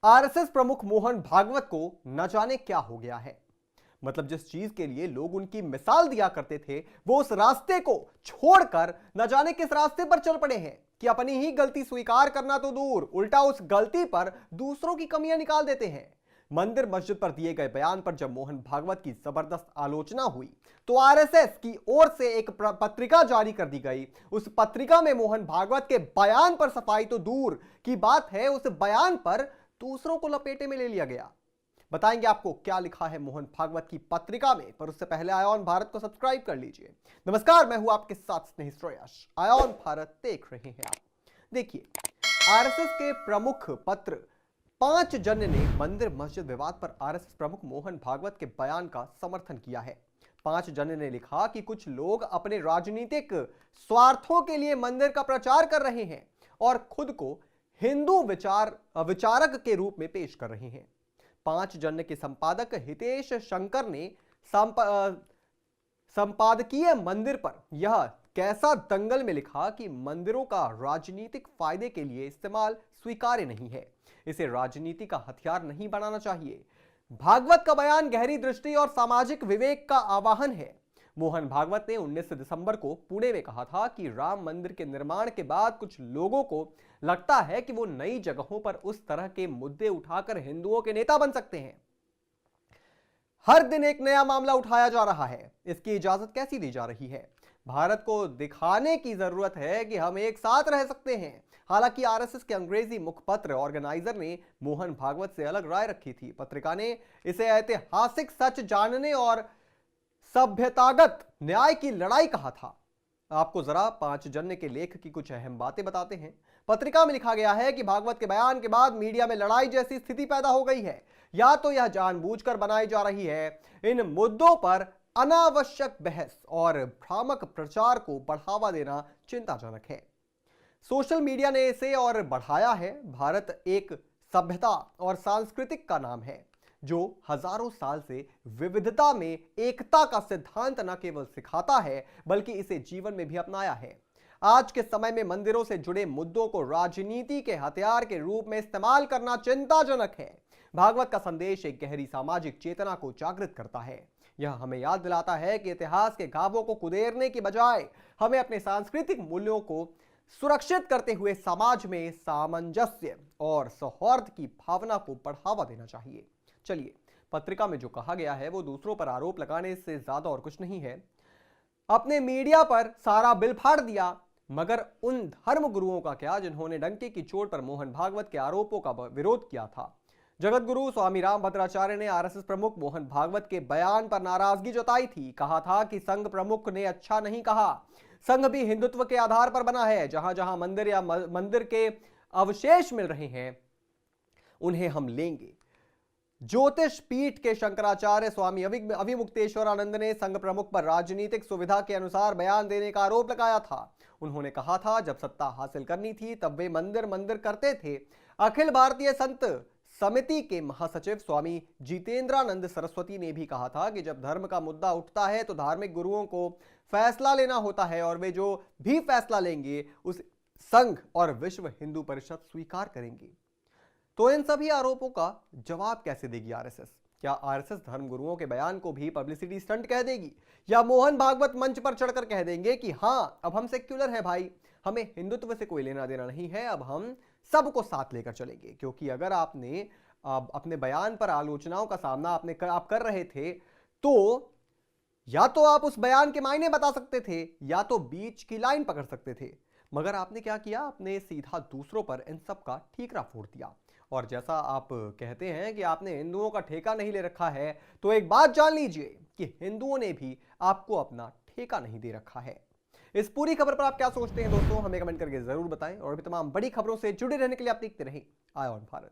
RSS प्रमुख मोहन भागवत को न जाने क्या हो गया है। मतलब जिस चीज के लिए लोग उनकी मिसाल दिया करते थे, वो उस रास्ते को छोड़कर न जाने किस रास्ते पर चल पड़े हैं कि अपनी ही गलती स्वीकार करना तो दूर, उल्टा उस गलती पर दूसरों की कमियां निकाल देते हैं। मंदिर मस्जिद पर दिए गए बयान पर जब मोहन भागवत की जबरदस्त आलोचना हुई तो आरएसएस की ओर से एक पत्रिका जारी कर दी गई। उस पत्रिका में मोहन भागवत के बयान पर सफाई तो दूर की बात है, उस बयान पर दूसरों को लपेटे में ले लिया गया। बताएंगे आपको क्या लिखा है मोहन भागवत की पत्रिका में, पर उससे पहले आयोन भारत को सब्सक्राइब कर लीजिए। नमस्कार, मैं हूं आपके साथ स्नेही श्रेयस। आयोन भारत देख रहे हैं आप। देखिए, आरएसएस के प्रमुख पत्र 5 जन ने मंदिर मस्जिद विवाद पर आरएसएस प्रमुख मोहन भागवत के बयान का समर्थन किया है। 5 जन ने लिखा कि कुछ लोग अपने राजनीतिक स्वार्थों के लिए मंदिर का प्रचार कर रहे हैं और खुद को हिंदू विचारक के रूप में पेश कर रहे हैं। 5 जन के संपादक हितेश शंकर ने संपादकीय मंदिर पर यह कैसा दंगल में लिखा कि मंदिरों का राजनीतिक फायदे के लिए इस्तेमाल स्वीकार्य नहीं है, इसे राजनीति का हथियार नहीं बनाना चाहिए। भागवत का बयान गहरी दृष्टि और सामाजिक विवेक का आवाहन है। मोहन भागवत ने 19 दिसंबर को पुणे में कहा था कि राम मंदिर के निर्माण के बाद कुछ लोगों को लगता है कि वो नई जगहों पर उस तरह के मुद्दे उठाकर हिंदुओं के नेता बन सकते हैं। हर दिन एक नया मामला उठाया जा रहा है, इसकी इजाजत कैसी दी जा रही है? भारत को दिखाने की जरूरत है कि हम एक साथ रह सकते हैं। हालांकि आरएसएस के अंग्रेजी मुखपत्र ऑर्गेनाइजर ने मोहन भागवत से अलग राय रखी थी। पत्रिका ने इसे ऐतिहासिक सच जानने और सभ्यतागत न्याय की लड़ाई कहा था। आपको जरा 5 जन के लेख की कुछ अहम बातें बताते हैं। पत्रिका में लिखा गया है कि भागवत के बयान के बाद मीडिया में लड़ाई जैसी स्थिति पैदा हो गई है। या तो यह जानबूझकर बनाई जा रही है। इन मुद्दों पर अनावश्यक बहस और भ्रामक प्रचार को बढ़ावा देना चिंताजनक है। सोशल मीडिया ने इसे और बढ़ाया है। भारत एक सभ्यता और सांस्कृतिक का नाम है जो हजारों साल से विविधता में एकता का सिद्धांत न केवल सिखाता है बल्कि इसे जीवन में भी अपनाया है। आज के समय में मंदिरों से जुड़े मुद्दों को राजनीति के हथियार के रूप में इस्तेमाल करना चिंताजनक है। भागवत का संदेश एक गहरी सामाजिक चेतना को जागृत करता है। यह हमें याद दिलाता है कि इतिहास के घावों को कुदेरने की बजाय हमें अपने सांस्कृतिक मूल्यों को सुरक्षित करते हुए समाज में सामंजस्य और सौहार्द की भावना को बढ़ावा देना चाहिए। चलिए, पत्रिका में जो कहा गया है वो दूसरों पर आरोप लगाने से ज्यादा और कुछ नहीं है। अपने मीडिया पर सारा बिल फाड़ दिया, मगर उन धर्म गुरुओं का क्या जिन्होंने डंके की चोट पर मोहन भागवत के आरोपों का विरोध किया था? जगत गुरु स्वामी रामभद्राचार्य ने आरएसएस प्रमुख मोहन भागवत के बयान पर नाराजगी जताई थी। कहा था कि संघ प्रमुख ने अच्छा नहीं कहा। संघ भी हिंदुत्व के आधार पर बना है। जहां जहां मंदिर या मंदिर के अवशेष मिल रहे हैं उन्हें हम लेंगे। ज्योतिष पीठ के शंकराचार्य स्वामी अविमुक्तेश्वर आनंद ने संघ प्रमुख पर राजनीतिक सुविधा के अनुसार बयान देने का आरोप लगाया था। उन्होंने कहा था जब सत्ता हासिल करनी थी तब वे मंदिर मंदिर करते थे। अखिल भारतीय संत समिति के महासचिव स्वामी जितेंद्रानंद सरस्वती ने भी कहा था कि जब धर्म का मुद्दा उठता है तो धार्मिक गुरुओं को फैसला लेना होता है और वे जो भी फैसला लेंगे उस संघ और विश्व हिंदू परिषद स्वीकार करेंगे। तो इन सभी आरोपों का जवाब कैसे देगी आरएसएस? क्या आरएसएस धर्म गुरुओं के बयान को भी पब्लिसिटी स्टंट कह देगी, या मोहन भागवत मंच पर चढ़कर कह देंगे कि हां, अब हम सेक्युलर हैं भाई, हमें हिंदुत्व से कोई लेना देना नहीं है, अब हम सबको साथ लेकर चलेंगे? क्योंकि अगर आपने अपने बयान पर आलोचनाओं का सामना आप कर रहे थे तो या तो आप उस बयान के मायने बता सकते थे या तो बीच की लाइन पकड़ सकते थे, मगर आपने क्या किया? आपने सीधा दूसरों पर इन सब का ठीकरा फोड़ दिया। और जैसा आप कहते हैं कि आपने हिंदुओं का ठेका नहीं ले रखा है, तो एक बात जान लीजिए कि हिंदुओं ने भी आपको अपना ठेका नहीं दे रखा है। इस पूरी खबर पर आप क्या सोचते हैं दोस्तों? हमें कमेंट करके जरूर बताएं और भी तमाम बड़ी खबरों से जुड़े रहने के लिए आप देखते रहें आयोन भारत।